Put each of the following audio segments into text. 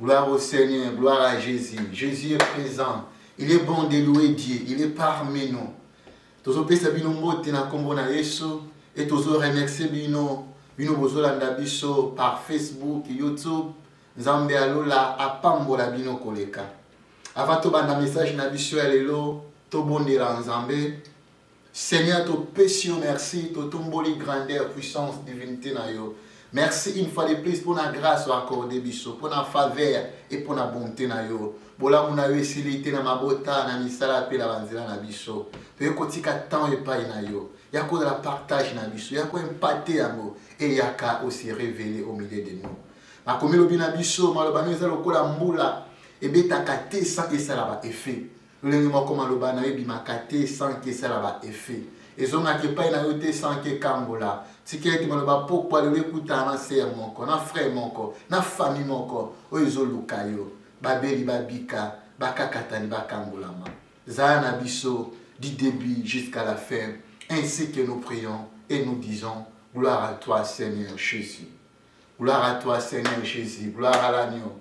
Gloire au Seigneur, gloire à Jésus. Jésus est présent. Il est bon de louer Dieu. Il est parmi nous. Tozo pesa bino mbote na kombo na Yesu et tozo remercier bino bozolanda biso par Facebook, YouTube. Nzambe alola apambola bino koleka. Avant to banda message na biso ya lelo to bondela Nzambe. Seigneur, to pesio merci, to tomboli grandeur, puissance, divinité na yo. Merci une fois de plus pour la grâce accordée biso, pour la faveur et pour la bonté na yo. Bola muna yo esilité na mabota na misala pe la banzela na biso. Pe kotika temps et pas na yo. Yako de la partage na biso, yako empaté yango et yaka aussi révélé au milieu de nous. Makomi lobi na biso, malobano eza lokola mbula et betaka te sans que ça ba effet. Lolenge moko maloba na yebi makate sans que ça ba effet. Ezonga ke pa na yo te sans que kambola. Tiketi maloba pokwa le kuta na sœur moko, na frère moko, na famille moko, oyo luka yo. Babeli babika, bakakatani bakangolama. Zana biso du début jusqu'à la fin, ainsi que nous prions et nous disons gloire à toi Seigneur Jésus. Gloire à toi Seigneur Jésus, gloire à l'agneau.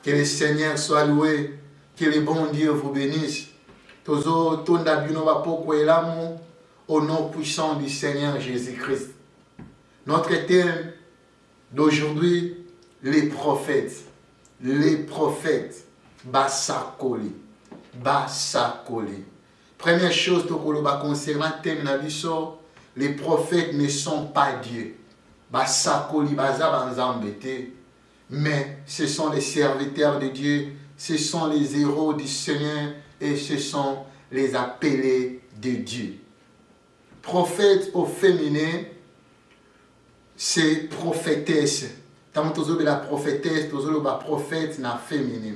Que le Seigneur soit loué, que le bon Dieu vous bénisse. Tozo tonda bino ba pokwa elamu au nom puissant du Seigneur Jésus-Christ. Notre thème d'aujourd'hui, les prophètes. Les prophètes. Basakoli. Basakoli. Première chose concernant le thème nabiso, les prophètes ne sont pas Dieu. Basakoli bazabanzambete. Mais ce sont les serviteurs de Dieu, ce sont les héros du Seigneur et ce sont les appelés de Dieu. Prophète au féminin, c'est prophétesse. Tant que la prophétesse, la prophète na féminin.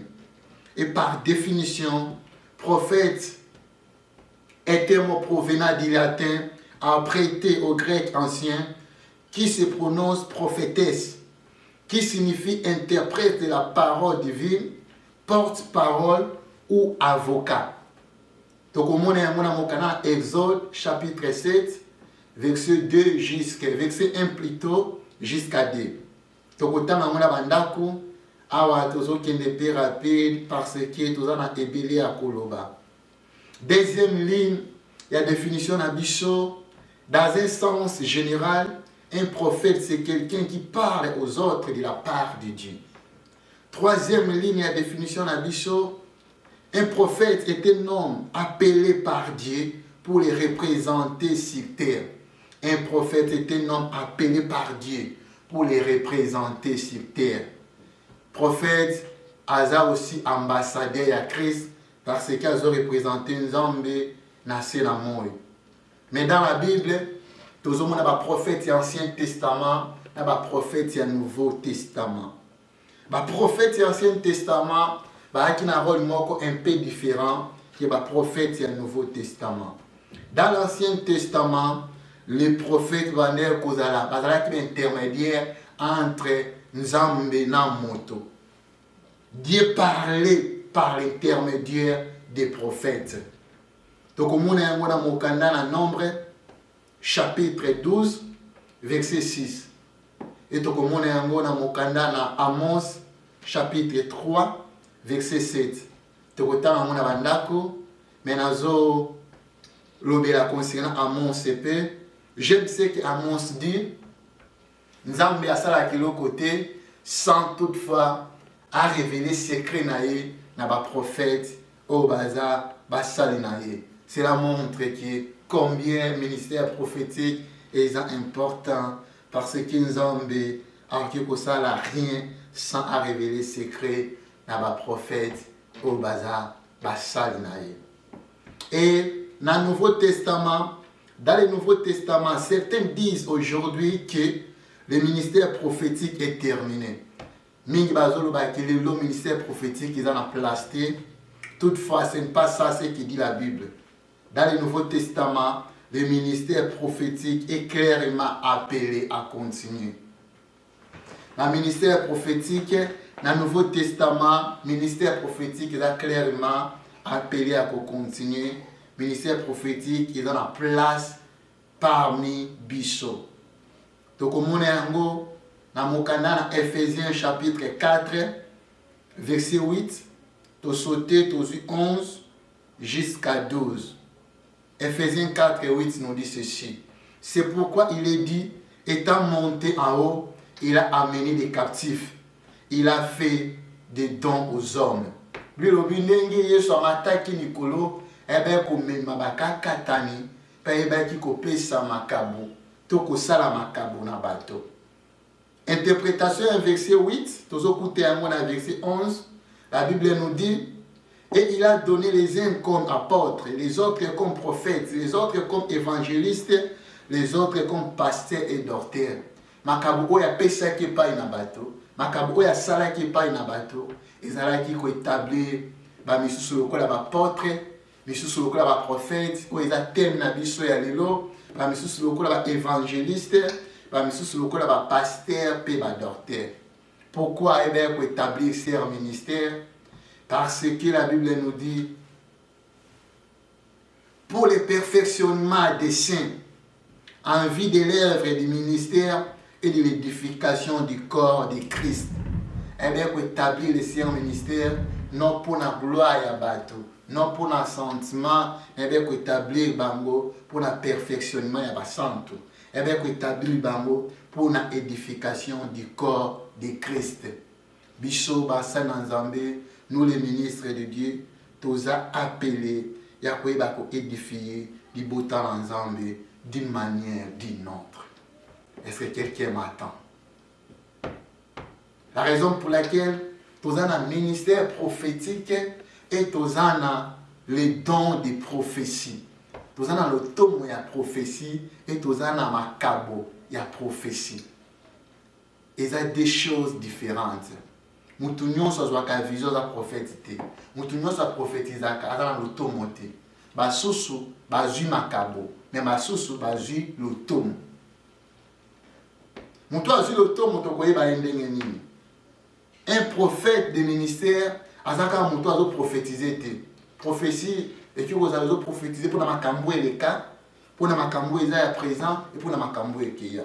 Et par définition, prophète est un mot provenant du latin emprunté au grec ancien qui se prononce prophétesse, qui signifie interprète de la parole divine, porte-parole ou avocat. Donc, on a Exode chapitre 7, verset 2 jusqu'à verset 1 plutôt jusqu'à 2. Donc, on a bandako awa tozo kende pe rapide parce que tozo na ebele à koloba. Deuxième ligne, il y a définition abisso dans un sens général. Un prophète, c'est quelqu'un qui parle aux autres de la part de Dieu. Troisième ligne, la définition d'Abisso. Un prophète est un homme appelé par Dieu pour les représenter sur terre. Un prophète est un homme appelé par Dieu pour les représenter sur terre. Prophète, Aza aussi ambassadeur à Christ parce qu'il a représenté un Zambé, nassé la mort. Mais dans la Bible, tout le monde a un prophète de l'Ancien Testament, un prophète du Nouveau Testament. Le prophète de l'Ancien Testament a un rôle un peu différent que le prophète du Nouveau Testament. Dans l'Ancien Testament, les prophètes vont être intermédiaire entre Nzambe et Moto. Dieu parlait par l'intermédiaire des prophètes. Donc, on a un nombre chapitre 12, verset 6. Et tout comme on est en Amos, chapitre 3, verset 7. Tout le temps, on a bandako, mais nazo l'obéla concernant Amos CP. J'aime ce que Amos dit. Nzambe a ça qui l'autre côté, sans toutefois à révéler secret naïe na ba prophète au baza basali naïe. Cela montre que combien le ministère prophétique est important parce que nous avons rien sans révéler secret dans le prophète au bazar Bassalinaï. Et dans le Nouveau Testament, certains disent aujourd'hui que le ministère prophétique est terminé. Mingi bazolo ba que le ministère prophétique ils en a placé. Toutefois, ce n'est pas ça ce que dit la Bible. Dans le Nouveau Testament, le ministère prophétique est clairement appelé à continuer. Dans le ministère prophétique, dans le Nouveau Testament, le ministère prophétique est clairement appelé à continuer. Le ministère prophétique est dans la place parmi Bishop. Donc, on est dans Ephésiens chapitre 4, verset 8, tu sauté, tu 11 jusqu'à 12. Ephésiens 4 et 8 nous dit ceci. C'est pourquoi il est dit, étant monté en haut, il a amené des captifs. Il a fait des dons aux hommes. Lui, le binengi yesu amataki nikolo, ebe komema bakakatani, pe ebe ki kopesa makabu, to kosala makabu na bato. Interprétation verset 8, tozo koute yango na verset 11, la Bible nous dit, et il a donné les uns comme apôtres, les autres comme prophètes, les autres comme évangélistes, les autres comme pasteurs et docteurs. Makabu oya pesa ki pa ina bato, makabu oya sala ki pa ina bato, ezalaki ko établir ba misusu lokola ba apôtre, misusu lokola ba prophète, ko eza thème na biso ya lelo, ba misusu lokola ba évangéliste, ba misusu lokola ba pasteur pe ba docteur. Pourquoi ko établir ces ministères? Parce que la Bible nous dit, pour le perfectionnement des saints, en vue de l'œuvre du ministère et de l'édification du corps de Christ. Pour établir le saint ministère, non pour la gloire à bateau, non pour le sentiment, pour établir bango pour le perfectionnement à basanto. Pour établir bango pour l'édification du corps de Christ. Bicho Bassa Nanzambe, nous les ministres de Dieu, tous a appelés, pour édifier du beau temps ensemble d'une manière d'une autre. Est-ce que quelqu'un m'attend? La raison pour laquelle tous avons un ministère prophétique et tous avons les dons de prophétie. Tous avons le tome de la prophétie et tous avons un macabo de la prophétie. Et ça des choses différentes. Nous avons une vision de la prophétie. Nous avons une prophétie dans le tome. Basusu, bazu macabo. Mais basusu, bazu le tome. Nous avons le tome, un prophète de ministère, azaka muto azo prophétiser te. Prophétie et que vous avez prophétisé pour la makambo et les cas, pour la makambo et ya présent et pour la makambo et kia.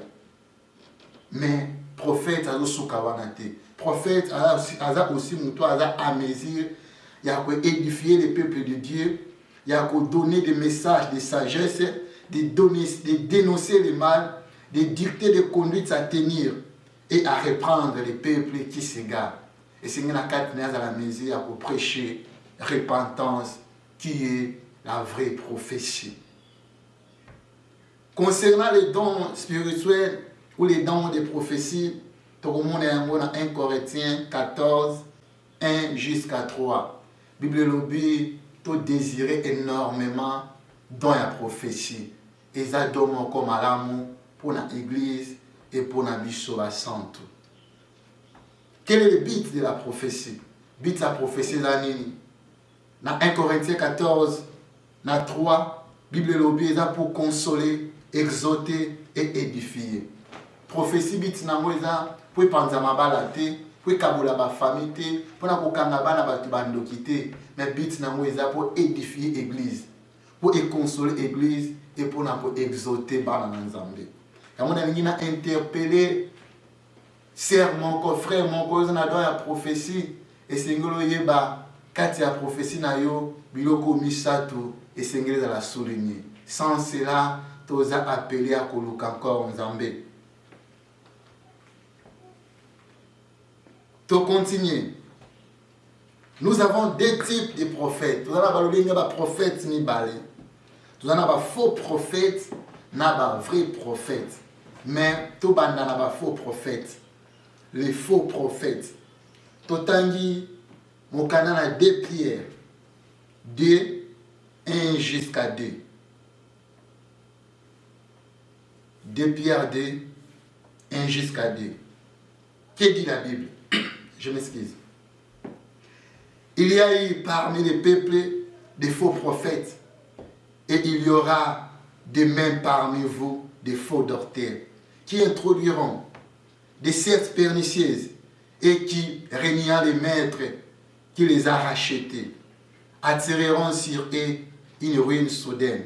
Mais prophète azo soukawana te. Prophète aza aussi muto aza à mesure, il y a quoi édifier les peuples de Dieu, il y a quoi donner des messages de sagesse, de dénoncer le mal, de dicter des conduites à tenir et à reprendre les peuples qui s'égarent. Et c'est une carte à la mesure pour prêcher repentance qui est la vraie prophétie. Concernant les dons spirituels ou les dons de prophétie, tout le monde est en 1 Corinthiens 14, 1 jusqu'à 3. Bible lobby, tout désirer énormément dans la prophétie. Et ça donne comme à l'amour pour l'église et pour la biso santo. Quel est le but de la prophétie? Le but de la prophétie, dans 1 Corinthiens 14, dans 3, Bible lobby est pour consoler, exhorter et édifier. Prophétie, but na moza pour penser ma balate, pour kabola ba famille, pour na kokanga bana batu bandokité, mais but na moza pour édifier l'église, pour consoler l'église et pour exhorter bana nzambe. Quand on a interpellé sœur mon frère mon cousin dans la prophétie et singolo yeba kati ya prophétie na yo biloko misato et singelo za la souligner. Sans cela toza appelé à koluka encore nzambe. To continuer. Nous avons deux types de prophètes. Nous avons des prophètes ni balé. Nous avons des faux prophètes, na ba vrai prophète. Mais tout banda na ba faux prophètes. Les faux prophètes. Totangi mokana na 2 Pierre 2 1 jusqu'à 2. 2 Pierre 2 1 jusqu'à 2. Que dit la Bible? Je m'excuse. Il y a eu parmi les peuples des faux prophètes et il y aura de même parmi vous des faux docteurs qui introduiront des sectes pernicieuses et qui, régnant les maîtres qui les a rachetés, attireront sur eux une ruine soudaine.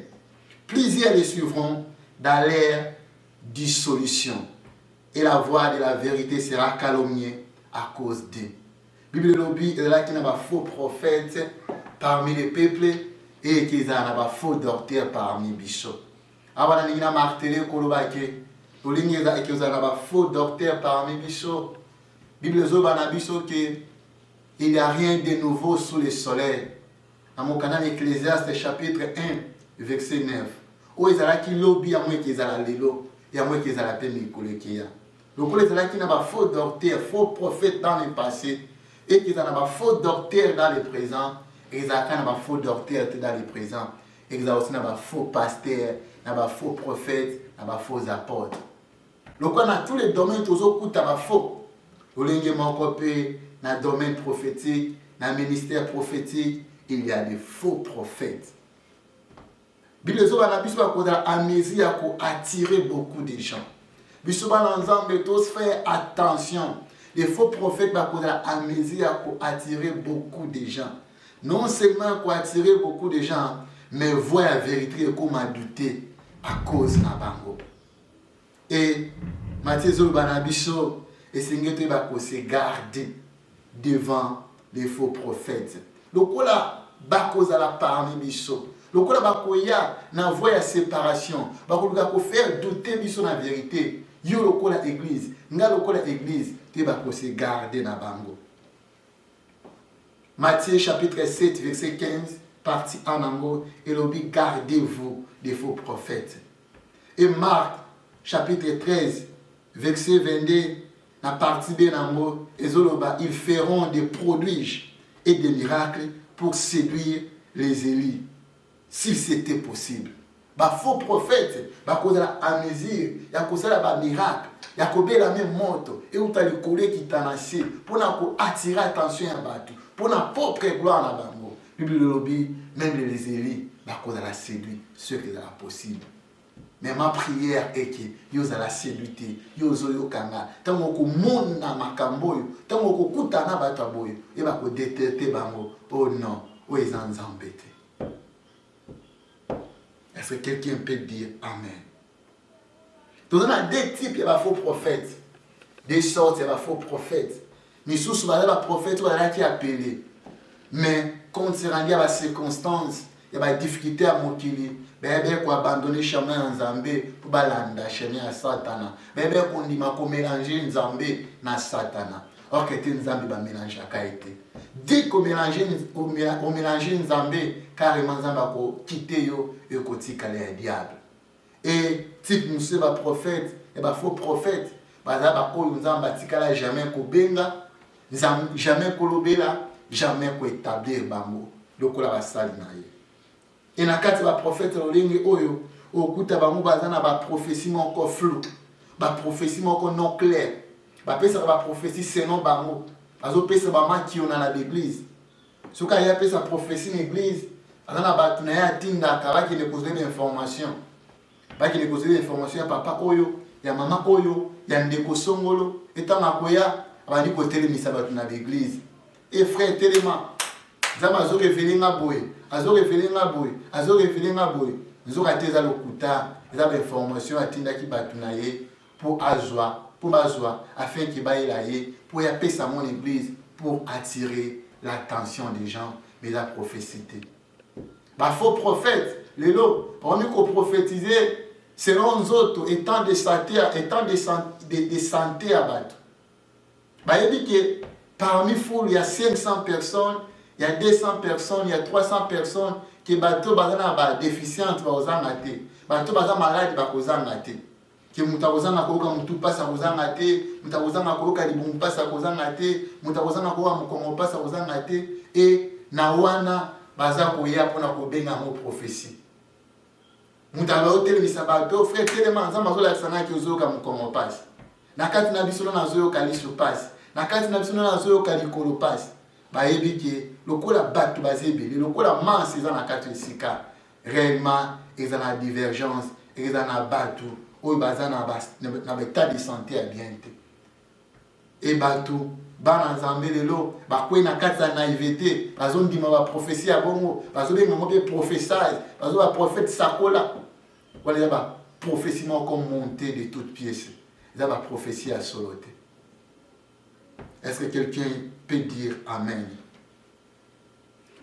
Plusieurs les suivront dans leur dissolution et la voix de la vérité sera calomniée à cause d'eux. Bible lobby est là qui n'a pas faux prophètes parmi les peuples et qui n'a pas faux docteurs parmi Bishop. Avant de nous marteler kolobake, nous linga et qui n'a pas faux docteurs parmi Bishop. Bible zoba Bishop que il n'y a rien de nouveau sous le soleil. Dans mon canal Ecclésiaste chapitre 1 verset 9. Où ils ont qui lobby à moi qu'ils ont l'élo et à moi qu'ils ont la peine de coller. Donc les gens qui n'ont pas faux docteurs, faux prophètes dans le passé et qui n'ont pas faux docteurs dans le présent, et ils n'ont pas faux docteurs dans le présent, et ils ont aussi pas faux pasteurs, pas faux prophètes, pas faux apôtres. Donc on a tous les domaines tous aux coups pas faux. Au lieu de m'occuper dans le domaine prophétique, dans le ministère prophétique, il y a des faux prophètes. Bible zoba biso bakoza amnésie à attirer beaucoup de gens. Biso ensemble tous faire attention. Les faux prophètes bakoza amnésie à attirer beaucoup de gens. Non seulement pour attirer beaucoup de gens, mais voir la vérité comme à douter à cause de bango. Et Matthieu zoba biso et singete bako se garder devant les faux prophètes. Donc là bakoza la parmi biso. Donc là bakoya na voie ya séparation, bakoluka ko faire douter biso na vérité. Yo lokola église, nga lokola église, te bako se garder na bango. Matthieu chapitre 7 verset 15 partie en ango et lobi gardez-vous des faux prophètes. Et Marc chapitre 13 verset 22 na partie B nango ezoloba ils feront des prodiges et des miracles pour séduire les élus. Si c'était possible. Ba faux prophète, ba cause la amnésie, ya cause la miracle, ya kobe la même moto et où t'as le collé qui t'a nassé pour attirer attention à batu, pour na propre gloire na bango. Bible lobby, même les élus, ba cause la séduit ce qui est possible. Mais ma prière est que yo za la séduité, yo zo yo kanga, tango ko mona makamboyo, tango ko kutana batu boyo, et ba ko détecter bango. Oh non, o ezanzambete. Est-ce que quelqu'un peut dire Amen? Donc, on a deux types, il y a des faux prophètes. Des sortes, il y a des faux prophètes. Mais sous il y a des prophètes qui sont appelés. Mais quand c'est rendu à la circonstance, il y a des difficultés à Mokili. Il faut abandonner le chemin en Zambé pour balanda le chemin à Satana. Il faut mélanger Nzambé à Satana. Or que tu Nzambé va mélanger à Kaïté. Dès qu'on mélange Nzambé, carrément Nzambé va quitter yo et kotika le diable. Et type monsieur va prophète, et va faux prophète. Baza ba ko Nzamba tikala jamais ko benga, jamais ko lobela, jamais ko établir bango. Lokola ba sali na ye. Et na kati ba prophète lolingi oyo, okuta bango baza na ba prophétie encore flou, ba prophétie encore non clair. Ba pesa ba prophétie selon bango. Bazo pesa ba maki on na l'église. Soka ya pesa prophétie na l'église, ana ba tunaya tinda kaba ki ne poser l'information. Ba ki ne poser l'information ya papa oyo, ya mama oyo, ya ndeko songolo, etanga koya abandi ko telemisa ba na l'église. Et frère telema, zama zo révéler nga boye, azo révéler nga boye, azo révéler nga boye. Nzo kateza lokuta, za information atinda ki batunaye pour azwa. Pour bazwa, afin qu'il baille la pour y appeler ça mon église, pour attirer l'attention des gens, mais la prophétie. Bah faux prophète, les lots, parmi qu'on prophétisait, selon les autres, étant de santé à battre. Bah il dit que parmi foule, il y a 500 personnes, il y a 200 personnes, il y a 300 personnes qui bateau bazana déficiente va aux angaté, bateau bazana malade va aux angaté. Que mutawozanga koka mutu pasa kozanga te, mutawozanga koka libungu pasa kozanga te, mutawozanga koka mukongo pasa kozanga te et na wana baza koya pona kobenga mo prophétie. Mutaba hotel misabato frère telema nzamba zo la sana ki ozoka mukongo pasa. Na kati na biso na zo yoka liso pasa. Na kati na biso na zo yoka likolo pasa. Ba yebike lokola batu bazebele, lokola manse za na kati esika. Réellement, ils ont la divergence, ils ont la batu. Ou baza na état de santé à bien. Et batou bana nzambe lelo bakwe na kati ya naïveté bazo ndima ba prophétie ya bongo bazo benga mo be prophèsage bazo ba prophète sakola wala ba prophétie moko montée de toutes pièces. Ça ba prophétie à soloté. Est-ce que quelqu'un peut dire Amen.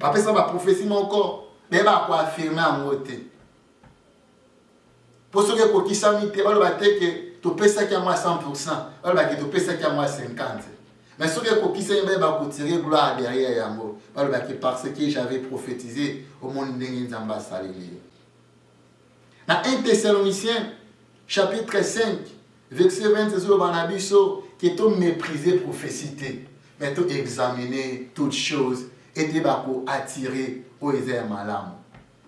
Après ça, la prophétie encore, mais elle va affirmer à moitié. Pour ceux qui sont mis, on va dire que tu peux ça qui à moi 100%, on va dire que tu peux ça qui à moi 50%. Mais ceux qui sont mis, on va tirer gloire derrière Yango. On va dire parce que j'avais prophétisé au monde de Nzamba Salili. Dans 1 Thessaloniciens, chapitre 5, verset 20, c'est le Banabiso qui est méprisé prophécité, mais tu examiner toutes choses et tu vas attirer aux malam.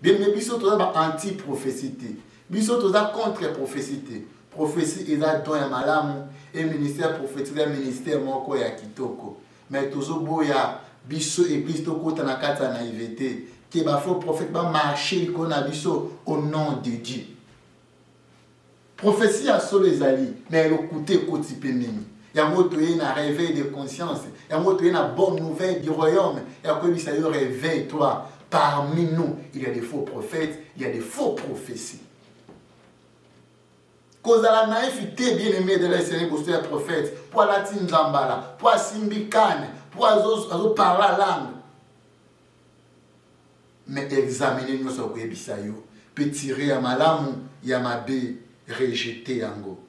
Bien, mais biso tu as anti-prophécité, biso tu as contre-prophécité. Prophétie est dans un malam et ministère prophétique est ministère moko ya kitoko. Mais toujours boya biso église to kota na kata naïveté qui va faire prophète va marcher qu'on a biso au nom de Dieu. Prophétie a solo les alliés, mais elle écoute côté mini. Il y a un réveil de conscience, il y a une bonne nouvelle du royaume, il y a un réveil toi. Parmi nous, il y a des faux prophètes, il y a des faux prophéties. Cause à la naïveté bien aimé de la Seigneur pour les prophètes, pour la Tinzambala, pour Simbikane, pour parler la langue. Mais examiner nous sur le bisayo, peut tirer à malamu, yamabe, rejeter yango.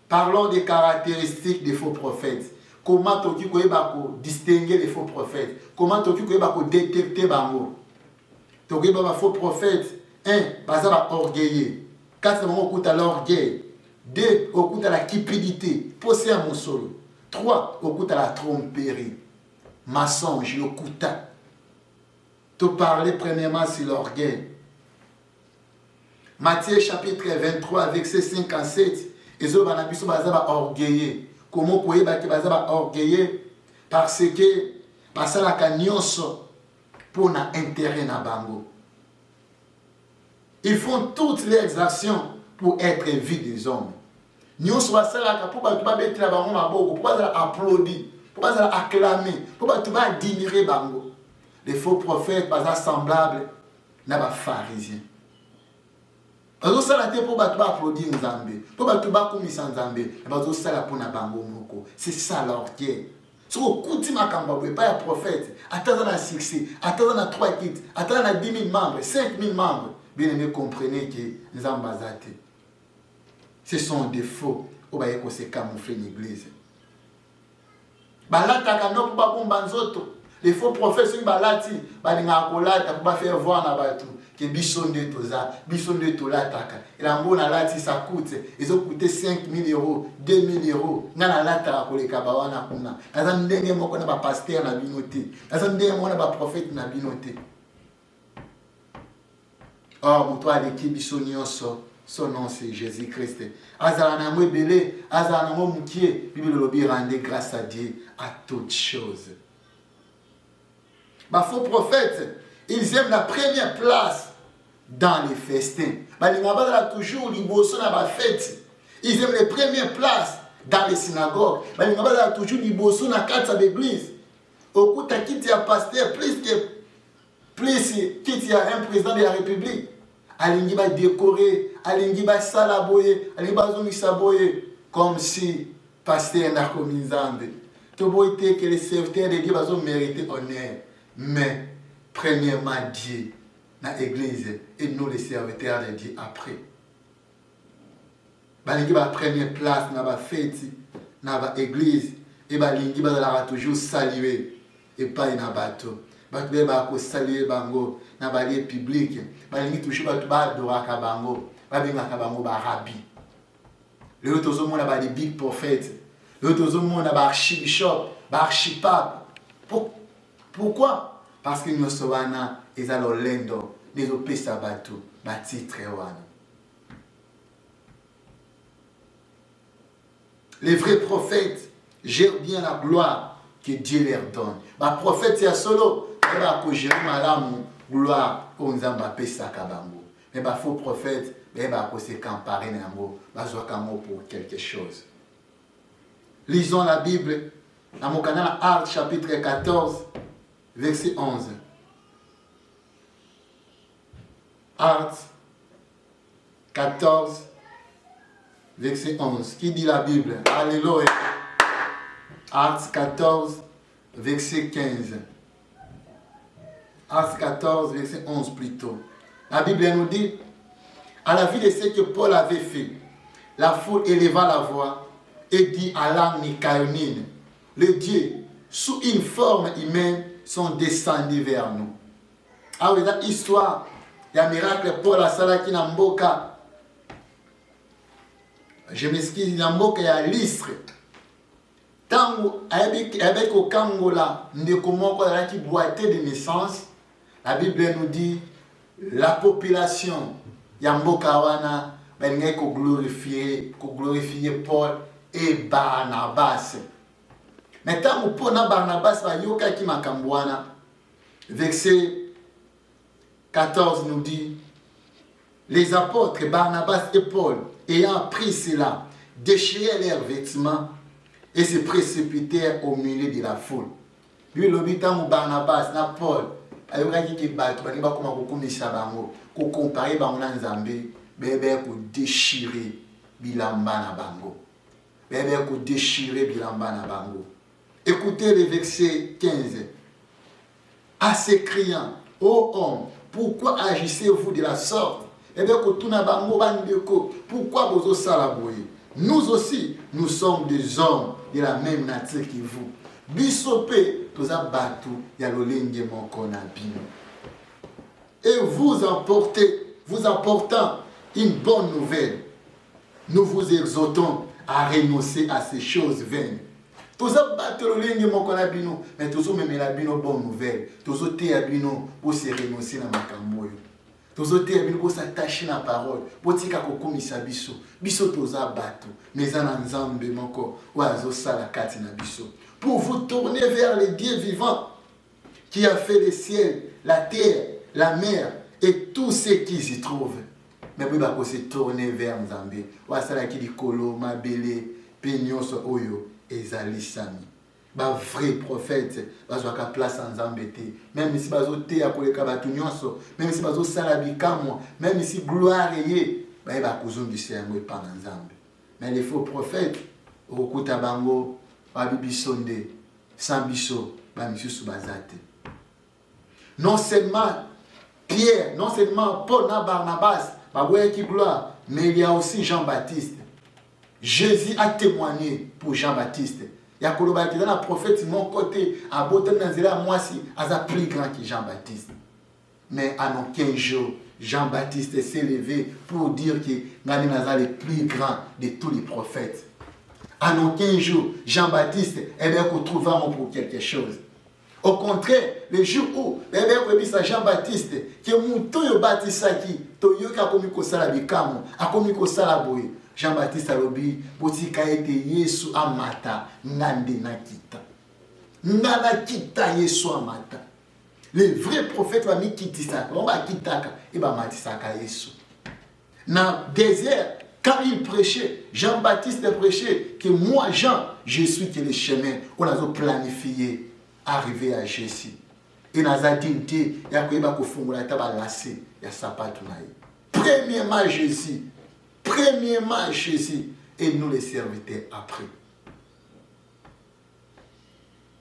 Parlons des caractéristiques des faux prophètes. Comment tu peux distinguer les faux prophètes? Comment tu peux détecter bango? Tu peux les faux prophètes. 1. Parce orgueilleux. 4. On à l'orgueil. 2. On à la cupidité. Posé à mon solo. 3. On à la tromperie. Mensonge, le kuta. Tu parler premièrement sur l'orgueil. Matthieu chapitre 23, verset 5 à 7. Et zo banabiso bazaba orgueilleux. Comment pouvez vous bazaba orgueilleux? Parce que la cagnoso pour na intérêt na bango. Ils font toutes les actions pour être vus des hommes. Nous sommes là pour pas mettre la bango maboko, pour pas applaudir, pour pas acclamer, pour pas admirer bango. Les faux prophètes pas semblables na ba pharisiens. Bazo sala te pour battre applaudir Nzambe, pour battre komisa Nzambe, bazo sala pour na bango moko. C'est ça l'orgueil. Si vous écoutez ma campagne, pas un prophète, attendant un succès, attendant un 3 kits, attendant 10 000 membres, 5 000 membres, bien aimé comprenez que Nzamba zate. Ce sont des faux, ou bien qu'on s'est camouflé l'église. Balata kano pour ba banzoto. Les faux prophètes sont balati, balinga kolata pour pas faire voir na batu. Que bisonde toza, bisonde tolataka. Et la mbona lati ça coûte, ils ont coûté 5 000 euros, 2 000 euros. Nana lata pour les kabawana kuna. Kaza ndenge moko na ba pasteur na binoté. Kaza ndenge moko na ba prophète na binoté. Oh, mon toi avec qui bisonioso, son nom c'est Jésus-Christ. Azala na mwebele, azala na mukie, Bible lobi rende grâce à Dieu à toutes choses. Ma faux prophète, ils aiment la première place dans les festins. Toujours les fêtes. Ils aiment les premières places dans les synagogues. Toujours les dans l'église. Au coup, qui y a pasteur plus qu'il y a un président de la République. Alingi va décorer, alingi va salaboyer, alingi va zomisaboyer, comme si pasteur n'a commis Nzambe. Tout beau était que les serviteurs de Dieu vont mériter honneur. Mais premièrement Dieu dans l'église et nous les serviteurs de Dieu après. Balingi va première place dans la fête, dans l'église et balingi va toujours saluer et pas dans bateau. Balingi va saluer bango dans la lieu public. Balingi toujours va adorer bango, va bien bango ba rabbi. Le autre monde a des big prophètes. Le autre monde a archibishop, archipape. Pourquoi? Parce que nous sommes là, ils ont l'endo, les opés sabato, titre. Les vrais prophètes gèrent bien la gloire que Dieu leur donne. Les prophètes, c'est solo, ils gèrent la gloire qu'on a appelé Sakabango. Mais les faux prophètes, ils se camparer pour quelque chose. Lisons la Bible dans mon canal Actes chapitre 14. Verset 11. Actes 14, verset 11. Qui dit la Bible? Alléluia. Actes 14, verset 15. Actes 14, verset 11 plutôt. La Bible nous dit, à la vue de ce que Paul avait fait, la foule éleva la voix et dit à l'âme nicaïonine, les dieux, sous une forme humaine, sont descendus vers nous. Ah oui, dans l'histoire, il y a un miracle, Paul a salaki na mboka. Je m'excuse, na mboka ya Lystre. Tango, avec au Kangola, ndeko moko qui boité de naissance, la Bible nous dit, la population, ya mboka wana, ben ko glorifier Paul et Barnabas. Mais tant que Barnabas va yoka ki makambwana, verset 14 nous dit, les apôtres Barnabas et Paul, ayant pris cela, déchirèrent leurs vêtements et se précipitèrent au milieu de la foule. Lui, l'habitant Barnabas na Paul, ayokaki ki bato bani bakoma kokumisa bango, ko comparer bango na Nzambe, bebe ko déchirer bilamba na bango. Bebe ko déchirer bilamba na bango. Écoutez le verset 15. À ces criants, ô homme, pourquoi agissez-vous de la sorte? Pourquoi vous osez la boyer? Nous aussi, nous sommes des hommes de la même nature que vous. Bisopé, tous a battu, yalolenge mokona bino. Et vous apportant une bonne nouvelle, nous vous exhortons à renoncer à ces choses vaines. Tous a battu le mokona bino, mais tous même la bino bonne nouvelle. Tous a te bino pour se renoncer na makamboyo. Tous a te bino pour s'attacher na parole. Pour tika kokumisa biso. Biso tous a battu. Mais en Nzambe moko wazo sala kati na biso. Pour vous tourner vers le Dieu vivant qui a fait le ciel, la terre, la mer et tout ce qui s'y trouve. Mais puis bako se tourner vers Nzambe. Wasala ki di kolo mabele penyoso oyo ezali sami. Ba vrai prophète bazwaka place en Nzambe te. Même si bazo te akoleka batu nyonso, même si bazo sala bikamwa, même si gloire ye, ba ba kuzungisa yango pa Nzambe. Mais les faux prophètes okuta bango babibisonde sambiso ba misusu bazate. Non seulement Pierre, non seulement Paul na Barnabas, ba qui gloire, mais il y a aussi Jean-Baptiste. Jésus a témoigné pour Jean-Baptiste. Il y a un prophète de mon côté, à Botanazela, moi aussi, à plus grand que Jean-Baptiste. Mais en aucun jour, Jean-Baptiste s'est levé pour dire que Nani est le plus grand de tous les prophètes. En aucun jour, Jean-Baptiste est trouvé pour quelque chose. Au contraire, le jour où Jean-Baptiste, qui est mon baptisaki, Toyoka komiko sala bikamo, akomiko sala boye. Jean-Baptiste alobi, botika ete Yesu amata, nande nakita. Nana kita Yesu amata. Les vrais prophètes va mi kitisaka, on va kitaka, et va matisaka Yesu. Dans le désert, quand il prêchait, Jean-Baptiste prêchait que moi, Jean, je suis que le chemin, on a planifié, arriver à Jésus. Et dans la dignité, il y a quoi il va kufungula taba lassé, il y a sapatu naï. Premièrement Jésus. Premièrement Jésus et nous les serviteurs après.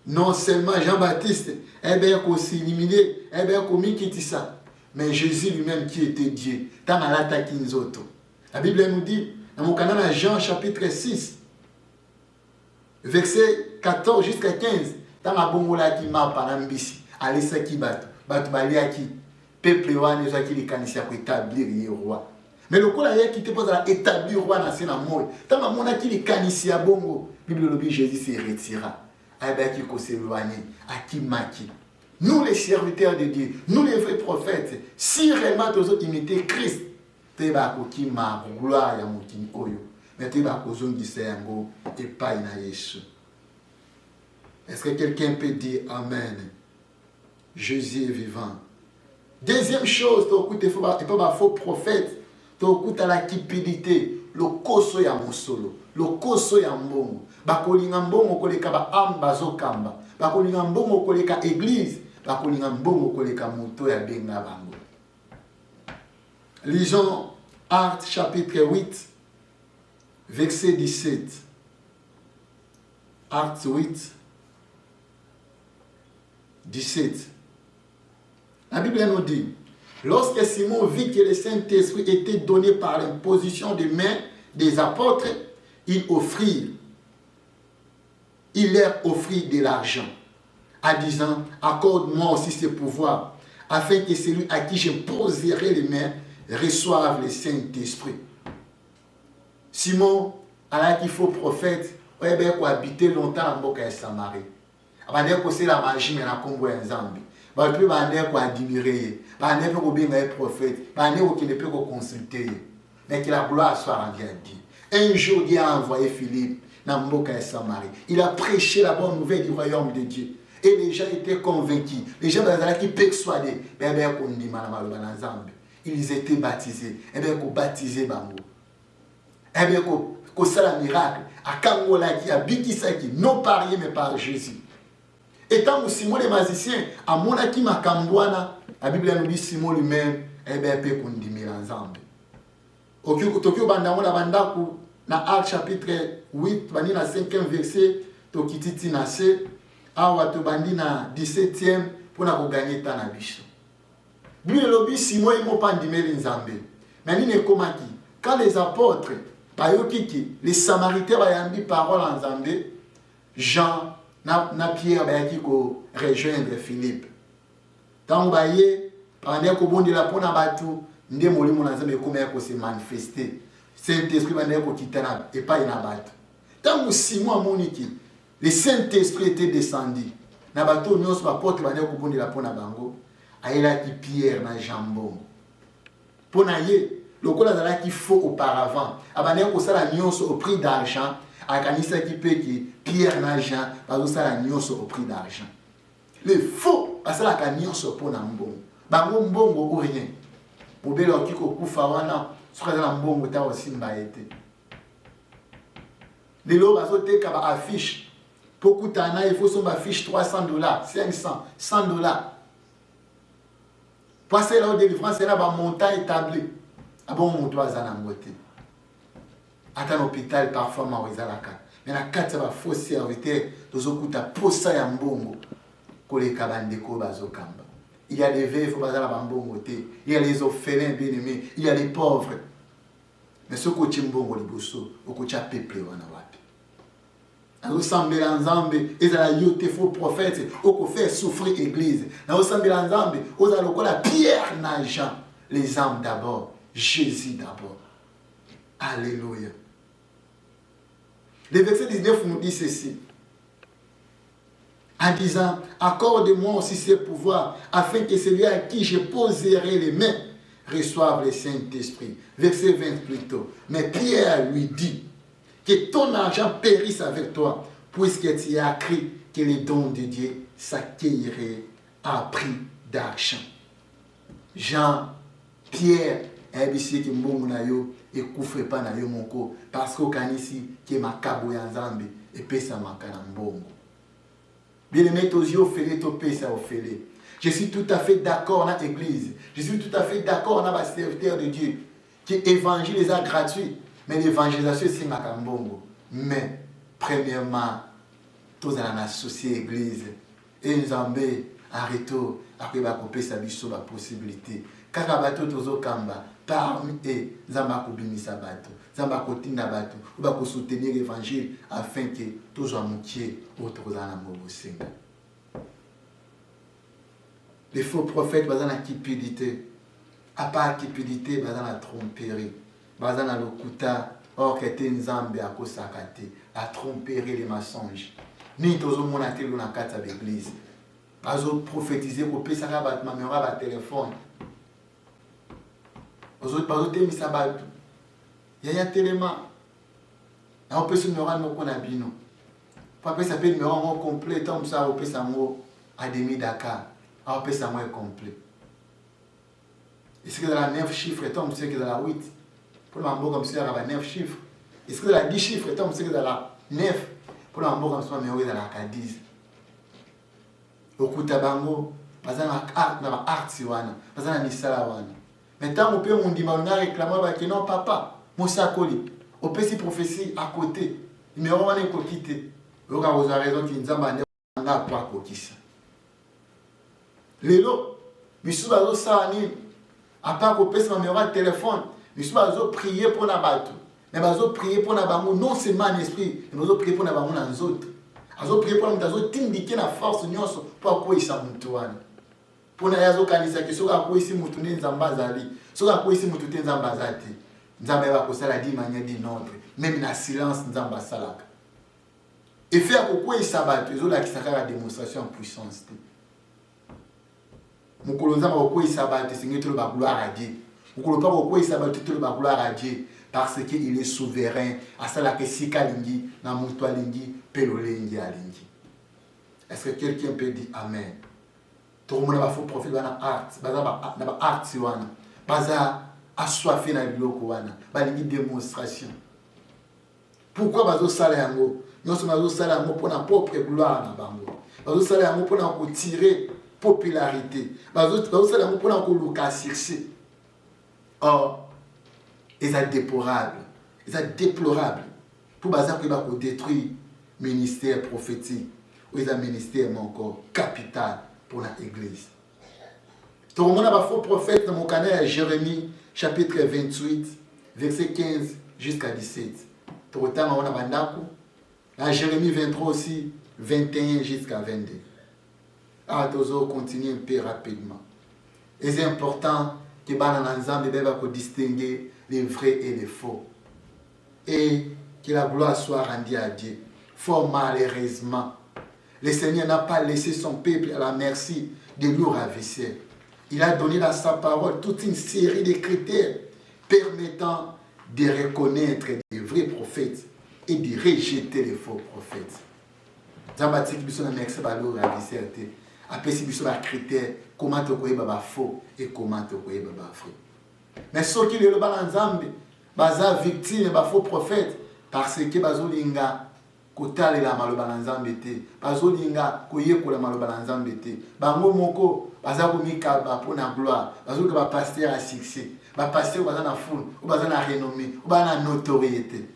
Non seulement Jean-Baptiste, aussi éliminé, mais Jésus lui-même qui était Dieu. La Bible nous dit, dans Jean chapitre 6, verset 14 jusqu'à 15, dans la bongola qui m'a parlé, allez ça qui bat, peuple wane qui les canisiens pour établir le roi. Mais le coup là qui te pose à établir roi national moi tant que mon qui les canisiens bongo Bible le Jésus se retira avec qui ko s'éloigner à qui maki. Nous les serviteurs de Dieu, nous les vrais prophètes, si réellement nous imiter Christ, te ba ko ki ma gloire ya mutini oyo. Mais te ba ko zongisa yango et pas na Yesu. Est-ce que quelqu'un peut dire amen? Jésus est vivant. Deuxième chose, tu faut pas faux prophète, tu as la cupidité, le koso ya mosolo, le koso ya mbongo. Bakolinga mbongo koleka ba ambazo kamba, bakolinga mbongo koleka église, bakolinga mbongo koleka moto ya benga bango. Lisons Actes chapitre 8, verset 17. Actes 8, 17. La Bible nous dit, lorsque Simon vit que le Saint-Esprit était donné par l'imposition des mains des apôtres, il leur offrit de l'argent, en disant, accorde-moi aussi ce pouvoir, afin que celui à qui je poserai les mains reçoive le Saint-Esprit. Simon, alors qu'il faut prophète, il a habité longtemps dans le Samarie. Il a fait la magie, mais il a combo un zambi. Il a pu admirer, il a pu être prophète, il a pu consulter. Mais que la gloire soit rendue à Dieu. Un jour, Dieu a envoyé Philippe dans le Samarie. Il a prêché la bonne nouvelle du royaume de Dieu. Et les gens étaient convaincus. Les gens qui persuadés. Ils étaient baptisés. Et bien, ils baptisé Bango. Et bien, ils fait un miracle. À Kangola qui a Bikisaki, non par rien, mais par Jésus. Et tant que Simon les magiciens, à Monaki Makambouana, la Bible nous dit Simon lui-même, et bien, il peut conduire ensemble. Tokyo Bandamona Bandaku, dans Actes chapitre 8, bandi na 5e verset, Tokititi na se, awa to bandi na 17e, pour na gagner ta na bicho. Lui le lobby Simon il m'a pas ndimeli nzambe. Mais ni ne komaki, quand les apôtres, les Samaritains bayambi parole en nzambe, Jean na Pierre bayaki ko rejoindre Philippe. Tant baye, pendant ko bondi la pona batu, nde molimo na nzambe komaya ko se manifester. Saint-Esprit bandeko ko kitana et pas ina batu. Tant que Simon amoniki, le Saint-Esprit était descendu. Na bato nyonso ba porte bandeko ko bondi la pona bango. Aïla qui Pierre na jambon. Pona ye, lokola zala qui faux auparavant. Abane ko sala nyonso au prix d'argent. Akanisa qui peut qui Pierre na Jean, bazo sala nyonso au prix d'argent. Le faux, asala ka nyonso pona mbongo. Bango mbongo ou rien. Bobelo kiko kufa wana, soka na mbongo ta osimba ete. Lelo bazo te ka ba affiche. Beaucoup tana il faut son affiche $300, 500, $100. Passer là au délivrance, c'est là un montant établi. Ah bon, on doit aller en beauté. À l'hôpital, parfois, on va aller. Mais la carte, ça va faux serviteur. Tous les coups, pour ça, il y a un bon. Il y a les veufs, il faut pas aller en bon. Il y a les orphelins bien aimés. Il y a les pauvres. Mais ce côté bon, au côté peuplé, on a nous sommes ensemble, et la yote faux prophète, au fait souffrir l'église. Nous sommes ensemble, aux allons la pierre nageant, les âmes d'abord, Jésus d'abord. Alléluia. Le verset 19 nous dit ceci. En disant, accorde-moi aussi ce pouvoir, afin que celui à qui je poserai les mains reçoive le Saint-Esprit. Verset 20 plutôt. Mais Pierre lui dit, que ton argent périsse avec toi, puisque tu as écrit que les dons de Dieu s'accueilleraient à prix d'argent. Jean, Pierre, et mbongo et koufre pas na yo monko parce que kanisi que ma kabo ya nzambe et pesa makana mbongo. Bien aimé aux yeux ofélé to pesa ofélé. Je suis tout à fait d'accord dans l'église. Je suis tout à fait d'accord dans les serviteurs de Dieu qui évangile est gratuit. Mais l'évangélisation, c'est Makambongo. Mais, premièrement, tous dans l'associé l'église. Et nous avons arrêté, après, nous avons la possibilité. Car nous avons parmi eux, nous avons bénir bateau. Nous avons bateau. Nous avons soutenir l'évangile afin que tous soient moutiers autres dans la mobile. Les faux prophètes, ils ont la cupidité. À part la cupidité, ils ont la tromperie. Bazana lokuta or que te nzambe akosakate la tromperie les mensonges ni tozo mona te na kata l'église bazo prophétiser ko pesa ka bat mamera ba téléphone bazo te misa bat ya telema na on peut se numéro no kona bino pa pesa pe numéro mo complet tom ça on pesa mo à demi Dakar on pesa mo complet est-ce que dans la 9 chiffres tom c'est que dans la 8 pour le mambo comme si il y avait 9 chiffres. Est-ce que dans la 10 chiffres, et c'est que dans la 9, pour le mambo comme si il y avait 10. Au Koutabango, parce que dans la art, parce que dans la misala. Mais tant qu'on peut on dit, on a réclamé que non, papa, Moussa Koli, on peut s'y prophétie à côté. Numéro 1 est quitter. Vous avez raison qu'il nous a pas kokisa. Lelo, biso bazo sani, à part qu'on pèse un téléphone, biso bazo prier pour la bateau. Mais bazo prier pour la bango, non seulement en esprit, mais bazo prier pour la bango dans les autres. Bazo prier pour la bazo t'indiquer la force nyonso pour quoi il s'amutuana. Pour na yazo kanisa ki soka ko isi mutu ne nzamba zali, soka ko isi mutu te nzamba zati. Nzamba ba ko sala di manière di notre, même na silence nzamba salaka. Et faire pourquoi il s'abat, ils ont la démonstration en puissance. Mon colonel pourquoi il s'abat, c'est que tout le gloire à Dieu. Mon colonel pourquoi il s'abat, tout le gloire à Dieu, parce qu'il est souverain. À ça la que si kalingi, na muto alingi, pelo lengi alingi. Est-ce que quelqu'un peut dire amen? Tout le monde va faire profil dans art, dans art siwana, baza assoiffé na biloko wana, balingi démonstration. Pourquoi bazo sala yango? Nous sommes pour notre propre gloire. Nous sommes pour nous tirer popularité. Nous sommes pour nous succès. Or, c'est déplorable. C'est déplorable. Pour que détruire le ministère prophétique ou le ministère encore capital pour l'Église. Tout le monde a faux prophète dans mon canal Jérémie, chapitre 28, verset 15 jusqu'à 17. Tout le temps, on a bandako. Dans Jérémie 23 aussi, 21 jusqu'à 22. Ah, toujours continuer un peu rapidement. Et c'est important que l'ensemble de distinguer les vrais et les faux. Et que la gloire soit rendue à Dieu. Fort malheureusement, le Seigneur n'a pas laissé son peuple à la merci de lourds ravisseurs. Il a donné dans sa parole toute une série de critères permettant de reconnaître les vrais prophètes et de rejeter les faux prophètes. Zambatik biso na merci balo ravisseur te. Apesi biso ba critères comment te koyeba ba faux et comment te koyeba ba vrai. Mais ceux qui le ba nzambe baza victime ba faux prophètes parce que bazolinga kotalela maloba na nzambe te. Bazolinga koyekola maloba na nzambe te. Bango moko baza komikaba pona gloire. Bazoka ba pasteur à succès. Ba pasteur baza na foule, ou baza na renommée, ou baza na notoriété.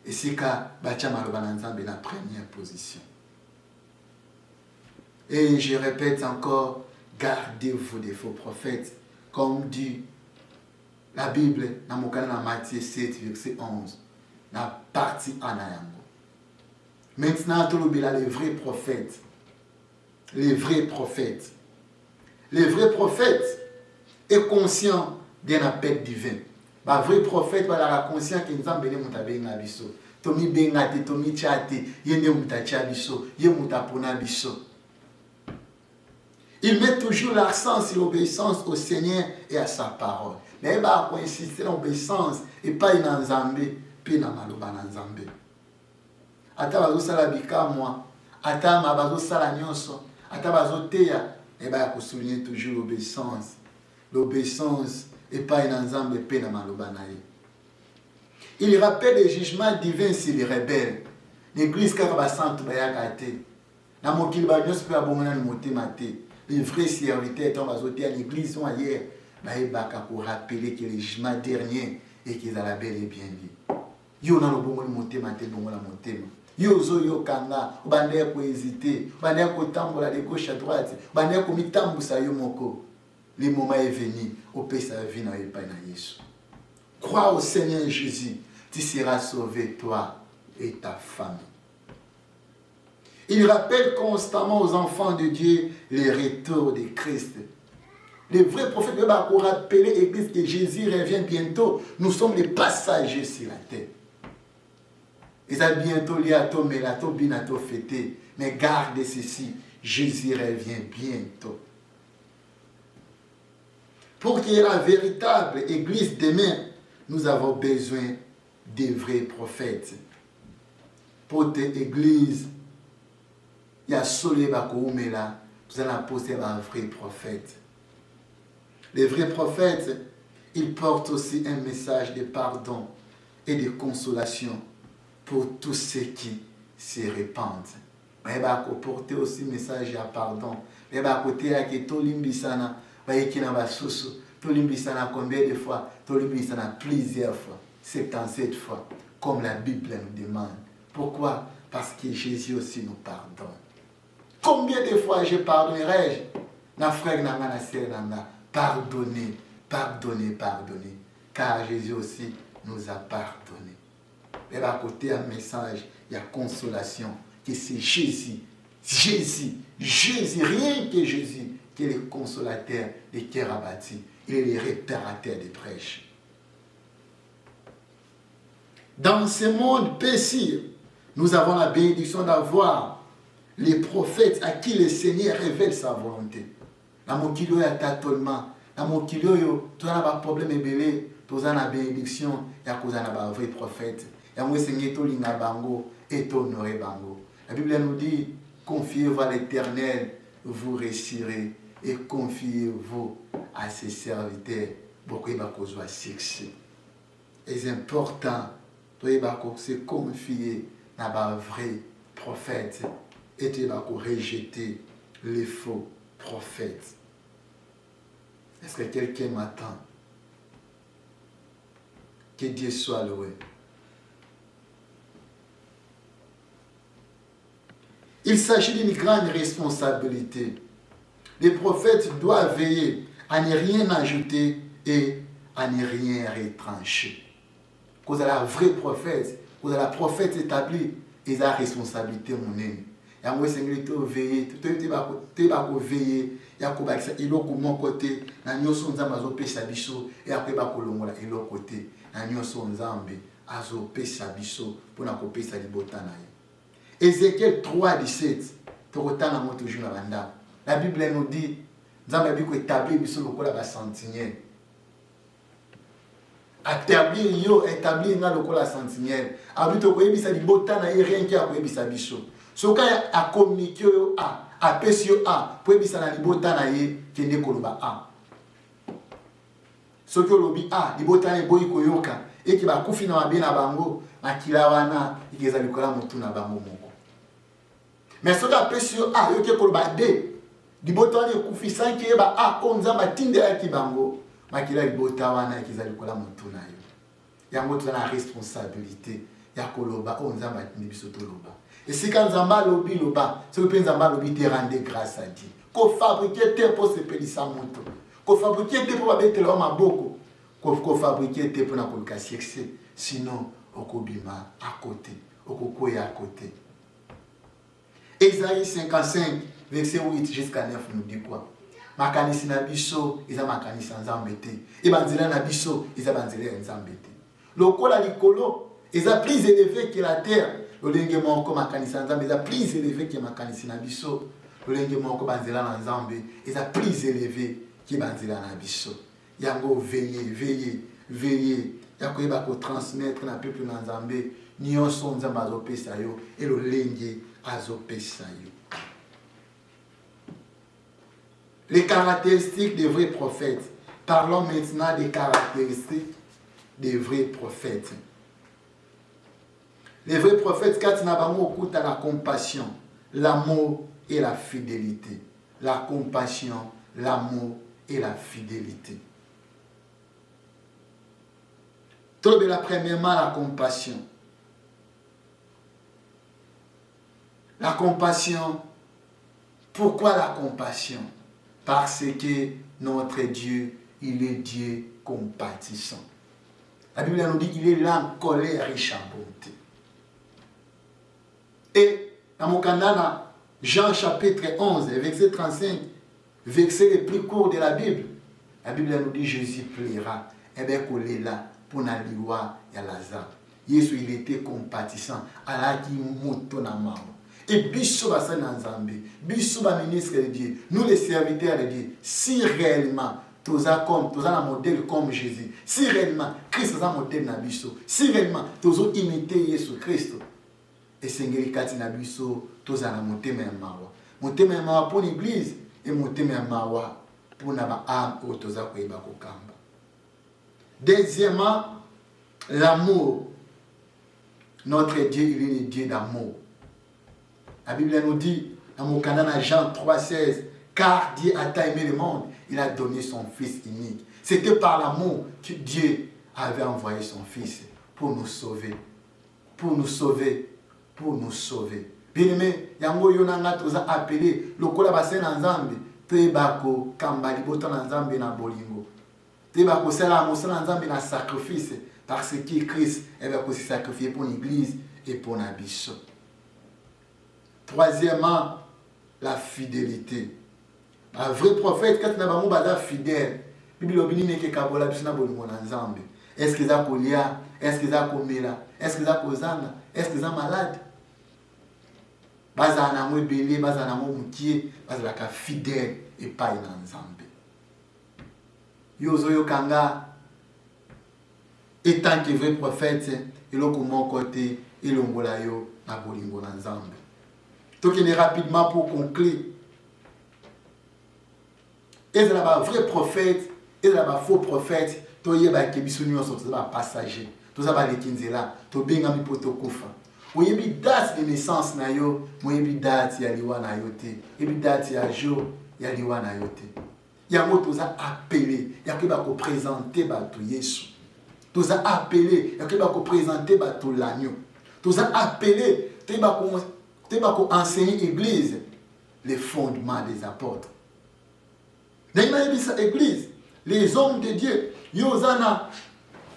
Et c'est qu'à Bachama Lobananzambe la première position. Et je répète encore, gardez-vous des faux prophètes. Comme dit la Bible, dans mon canal Matthieu 7, verset 11, dans la partie Anayango. Maintenant, tout le monde les vrais prophètes. Les vrais prophètes. Les vrais prophètes est conscient d'un appel divin. Ba vrai prophète la conscient que nous avons besoin de biso. Tomi bengate, tomi chate, yende mutacha biso, ye mutapona biso. Il met toujours l'accent sur l'obéissance au Seigneur et à sa parole. Mais il va insister dans l'obéissance et pas dans Nzambe, puis dans maloba Nzambe. Ata bazo sala bikamwa, ata mabazo sala nyonso, ata bazo teya, il va souligner toujours l'obéissance. L'obéissance et pas dans Nzambe, puis dans maloba naye. Il rappelle les jugements divins sur les rebelles. L'église qui a sainte bayakate. Na mokili ba nyonso pe abongana ni motema te. Les vrais serviteurs sont azoté à l'église sont ailleurs. Baïbaka pour rappeler que les jugements derniers et qu'ils ont la belle et bien dit. Yo na lobongo ni motema te bongo la motema. Yo zo yo kanga, ubande ko hésiter, ubande ko tambola de gauche à droite, ubande ko mitambusa yo moko. Le moment est venu, au pays sa vie na epa na Yesu. Crois au Seigneur Jésus, tu seras sauvé toi et ta famille. Il rappelle constamment aux enfants de Dieu les retours de Christ. Les vrais prophètes veulent rappeler l'Église que Jésus revient bientôt. Nous sommes les passagers sur la terre. Et ça bientôt liato melato binato fêté. Mais gardez ceci, Jésus revient bientôt. Pour qu'il y ait la véritable Église demain, nous avons besoin des vrais prophètes. Pour cette Église, il y a Solé Bakoumela, vous allez poser un vrai prophète. Les vrais prophètes, ils portent aussi un message de pardon et de consolation pour tous ceux qui se répandent. Mais ils vont porter aussi un message de pardon. Ils vont porter à qui tout l'imbissana, qui n'a pas sous, tout l'imbissana combien de fois, tout l'imbissana plusieurs fois, 77 fois, comme la Bible nous demande. Pourquoi? Parce que Jésus aussi nous pardonne. Combien de fois je pardonnerai-je? Na frère, na sœur, pardonnez, pardonnez, pardonnez. Car Jésus aussi nous a pardonné. Et à côté, un message, il y a consolation. Que c'est Jésus, Jésus, Jésus, rien que Jésus, qui est le consolateur des cœurs abattus. Il est le réparateur des brèches. Dans ce monde péché, nous avons la bénédiction d'avoir les prophètes à qui le Seigneur révèle sa volonté. Dans mon kilo, il y a tâtonnement. Dans mon kilo, tu as un problème ébélé, tu as une bénédiction, il y a un vrai prophète. Il y a un Seigneur qui est bango et tu honoré bango. La Bible nous dit, confiez-vous à l'Éternel, vous réussirez, et confiez-vous à ses serviteurs pour que vous soyez succès. Et c'est important de se confier à un vrai prophète et de rejeter les faux prophètes. Est-ce que quelqu'un m'attend? Que Dieu soit loué. Il s'agit d'une grande responsabilité. Les prophètes doivent veiller à ne rien ajouter et à ne rien retrancher. Quand vous avez la vraie prophète, quand vous avez la prophète établie, ils ont la responsabilité. Et moi, c'est que veiller, tu veiller, il y a mon côté, nous sommes en Pésabiso, et après, il y a côté, nous sommes en Pésabiso pour nous couper sa libotana. Ézéchiel 3:17, toujours la Bible nous dit, nous avons établi le sentinelle. Établir la sentinelle. Abito ko yebisa libotana ye rien qui a ko yebisa biso. Soka a communiquer a pesio a po yebisa na libotana ye kende koloba a. Soki olobi a libotana ye boyi koyoka e ki ba kufi na mabena bango makila wana ikeza likola mutu na bango moko. Mais soka pesio a yo ke koloba de libotana ye kufi sanki ye ba a onza matinde ya ki bango. Makila libota wana ikeza likola mutu na yo. Yango tu na responsabilité ya koloba onza matindi biso toloba. Et si quand Nzamba lobi loba, c'est que Nzamba lobi te rendre grâce à Dieu. Ko fabriquer te pour se pelisa moto. Ko fabriquer te pour abetela wa maboko. Ko fabriquer te pour na kolika succès. Sinon okobima à côté, okokoya à côté. Ésaïe 55 verset 8 jusqu'à 9 nous dit quoi? Makanisi na biso eza makanisi Nzambe te. E banzela na biso eza banzela Nzambe te. Lokola likolo eza plus élevé que la terre. Lolenge moko makanisa Nzambe eza plus élevé que makanisi na biso. Lolenge moko banzela na Nzambe eza plus élevé que banzela na biso. Yango veillez. Yakoyeba ko transmettre na peuple na Nzambe nyonso Nzambe azopesa yo et lolenge azopesa yo. Les caractéristiques des vrais prophètes. Parlons maintenant des caractéristiques des vrais prophètes. Les vrais prophètes, quand ils n'ont pas la compassion, l'amour et la fidélité. La compassion, l'amour et la fidélité. Tout la premièrement, la compassion. La compassion. Pourquoi la compassion? Parce que notre Dieu, il est Dieu compatissant. La Bible nous dit qu'il est lent, colère et bonté. Et dans mon canana, Jean chapitre 11, verset 35, verset le plus court de la Bible nous dit Jésus plaira. Et bien qu'on est là pour la loi et Lazare. Jésus il était compatissant. Allah qui monte na main. Et biso basa na Nzambe, biso ba ministre de Dieu, nous les serviteurs de Dieu, si réellement tous un modèle comme Jésus, si réellement Christ est un modèle na biso, si réellement tous imiter Jésus Christ, et Seigneur kati na biso, tous un motema mawa pour l'église et motema mawa pour na ba âme ou tous a koyeba kokamba. Deuxièmement, l'amour. Notre Dieu, il est le Dieu d'amour. La Bible nous dit, dans mon canal Jean 3,16, car Dieu a tant aimé le monde, il a donné son Fils unique. C'était par l'amour que Dieu avait envoyé son Fils pour nous sauver. Pour pour nous sauver. Bien-aimé, yango yonanga toza appelé lokola base na nzambe tebako kamba libota na nzambe na bolingo. Tebako sala mosala nzambe na sacrifice parce que Christ va aussi sacrifier pour l'église et pour Nabiso. Troisièmement, la fidélité. Un vrai prophète, quand il a fidèle, Bible obini ne ke kabola bisna bolingo na nzambe. Est-ce qu'ils a kolia? Est-ce qu'ils a komela? Est-ce qu'ils a kozanga? Est-ce qu'ils a malade? Baza na mo belé, baza na mo mukie, baza la ka fidèle et pas na nzambe. Yozo yokanga étant que vrai prophète, il a comme mon côté, il a ngolayo na bolingo na nzambe. Donc il est rapidement pour conclure. Et c'est là vrai prophète, et c'est là faux prophète, to yeba ke bisuni on sorti ba passager. To ça ba le kinzela, to benga mi poto kufa. Oyebi date de naissance na yo, moyebi date ya liwa na yo te. Yebi date ya jour ya liwa na yo te. Yango to za appelé, ya ke ba ko présenter ba to Yesu. To za appelé, ya ke ba ko présenter ba to l'agneau. To za appelé, te ba ko enseigner église les fondements des apôtres. Dans l'église, les hommes de Dieu, ils ont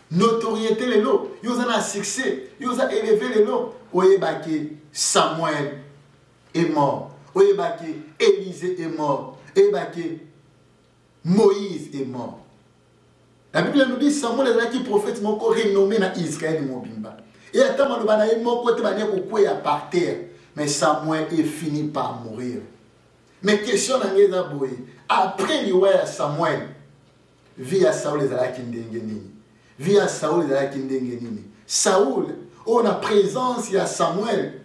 notoriété les lots, ils ont succès, ils ont élevé les lots. Oyebake Samuel est mort, Oyebake Élisée est mort, Oyebake Moïse est mort. La Bible nous dit Samuel est là qui prophète mon corps renommé dans Israël Mobimba. Et attends, le banaï mon côté banaï pourquoi il par terre, mais Samuel est fini par mourir. Mais question dans les aboyés. Après l'Iwaya Samuel, via Saoul les ala kindengenini. Via Saoul les ala kindengenini. Saoul, on a présence il y a Samuel.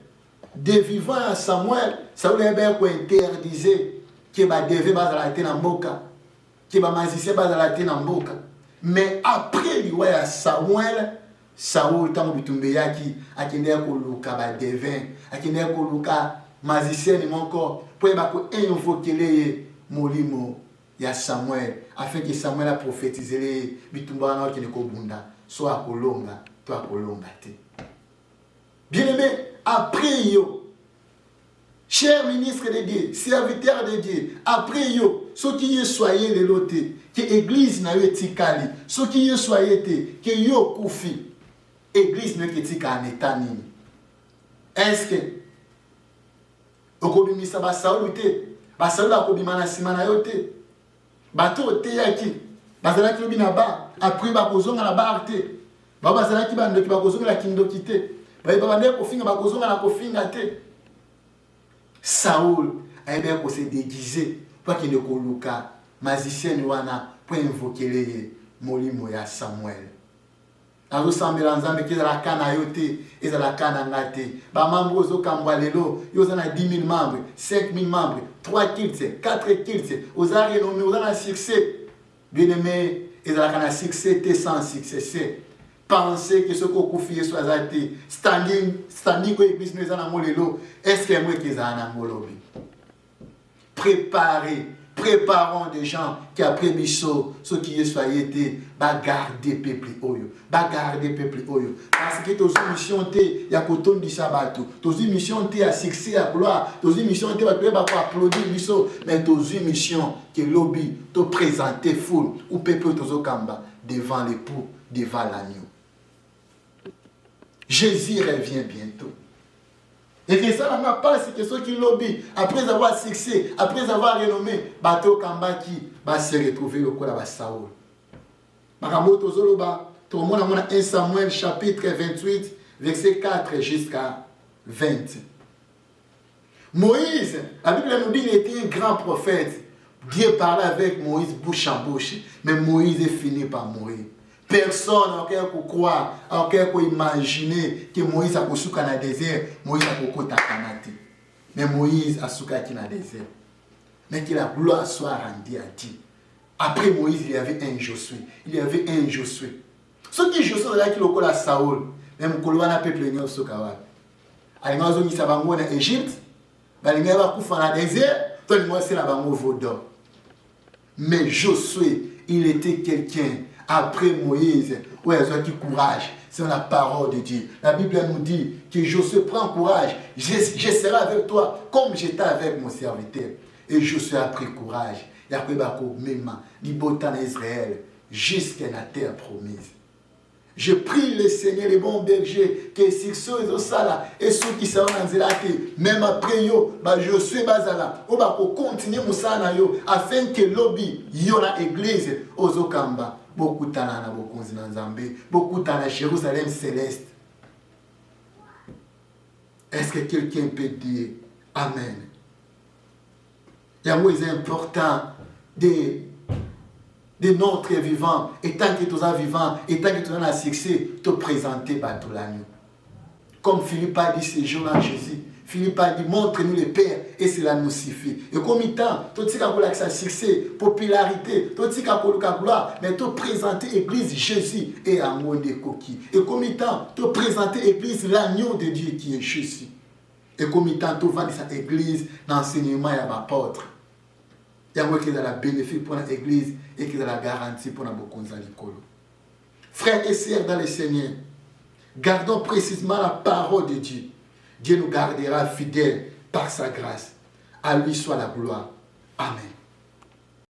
Des vivants à Samuel, Saoul est bien interdisé que va devait pas la tête en boca, que va magicien pas la tête en boca. Mais après l'Iwaya Samuel, Saoul tant bitumbe yaki akende ko luka ba devin, akende ko luka magicien ni mon corps pour ba ko invoquer molimo ya Samuel afin que Samuel a prophétisé les bitumba na ki ne ko bunda soit kolonga to kolonga te. Bien-aimé, après yo cher ministre de Dieu, serviteur de Dieu, après yo ceux qui y soyez les lotés que église na yo tikali, ceux qui y soyez te que yo kufi église ne que tika en état nini. Est-ce que okobimisa ba Saoul te Basaoul akobima na sima na yo te. Bato te yaki. Bazalaki lobi na ba. Après bakozonga na ba te. Ba bazalaki bandoki bakozonga la kindoki te. Ba bande kofinga bakozonga na kofinga te. Saoul a bien ko se déguiser pour qu'il ne koluka magicien wana pour invoquer les molimo ya Samuel. Azosambela nzambe kezala kana yote ezala kana ngate ba membres ozokambwa lelo yozana 10 000 membres 5 000 membres 3 kilts 4 kilts ozala renommé ozala succès bien-aimé ezala kana succès te sans succès penser que ce qu'on confie soit zate standing ko église nous ezana molelo est-ce que moi kezala na ngolobi préparons des gens qui après biso ceux qui soient été garder peuple oyo garder peuple oyo parce que tos mission te ya koton du sabbat tos mission te ya succès ya gloire tos mission te ba ko applaudir biso mais tos mission que lobby te présenter foule ou peuple tos kamba devant l'époux devant l'agneau. Jésus revient bientôt. Et que ça n'a pas, c'est que ceux qui lobby, après avoir succès, après avoir renommé, bateau Kamba qui va se retrouver le col à Saoul. Makamoto Zoloba, tout le monde a 1 Samuel chapitre 28, verset 4 jusqu'à 20. Moïse, la Bible nous dit qu'il était un grand prophète. Dieu parlait avec Moïse bouche en bouche, mais Moïse est fini par mourir. Personne n'a pu croire, n'a pu imaginer que Moïse a souka dans le désert, Moïse a kokota kanate. Mais Moïse a souka dans le désert. Mais que la gloire soit rendue à Dieu. Après Moïse, il y avait un Josué. Il y avait un Josué. Ce qui Josué là qui le colle à Saoul, même Koloana peuple n'y a souka. Alors nous sommes en Égypte, nous sommes dans le désert, nous sommes dans le Vaudor. Mais Josué, il était quelqu'un. Après Moïse, où il y a qui courage, c'est la parole de Dieu. La Bible nous dit que Josué prend courage. Je serai avec toi comme j'étais avec mon serviteur. Et Josué a pris courage. Et après, même l'Ibotan Israël jusqu'à la terre promise. Je prie le Seigneur, le bon berger, que si ceux et ceux qui sont dans la même après yo, je suis bazala, on va continuer musana yo, afin que lobby yo la église aux Okamba, beaucoup de temps na beaucoup de Zambé, beaucoup de temps à Jérusalem céleste. Est-ce que quelqu'un peut dire Amen? Il y a moins important de notre vivant, et tant que tu es vivant, et tant que tu as un succès, te présenter par tout l'agneau. Comme Philippe a dit ce jour-là à Jésus, Philippe a dit, montre-nous le Père, et cela nous suffit. Et comme il temps, tout ce qui a ça succès, popularité, tout ce qui a gloire, mais te présenter l'église Jésus et amour des coquilles. Et comme il temps, te présenter l'église l'agneau de Dieu qui est Jésus. Et comme il temps, te vendre cette église, l'enseignement et l'apôtre. Il y a moi qui est la bénéfice pour l'église et qui est la garantie pour beaucoup de l'école. Frères et sœurs dans le Seigneur, gardons précisément la parole de Dieu. Dieu nous gardera fidèles par sa grâce. À lui soit la gloire. Amen.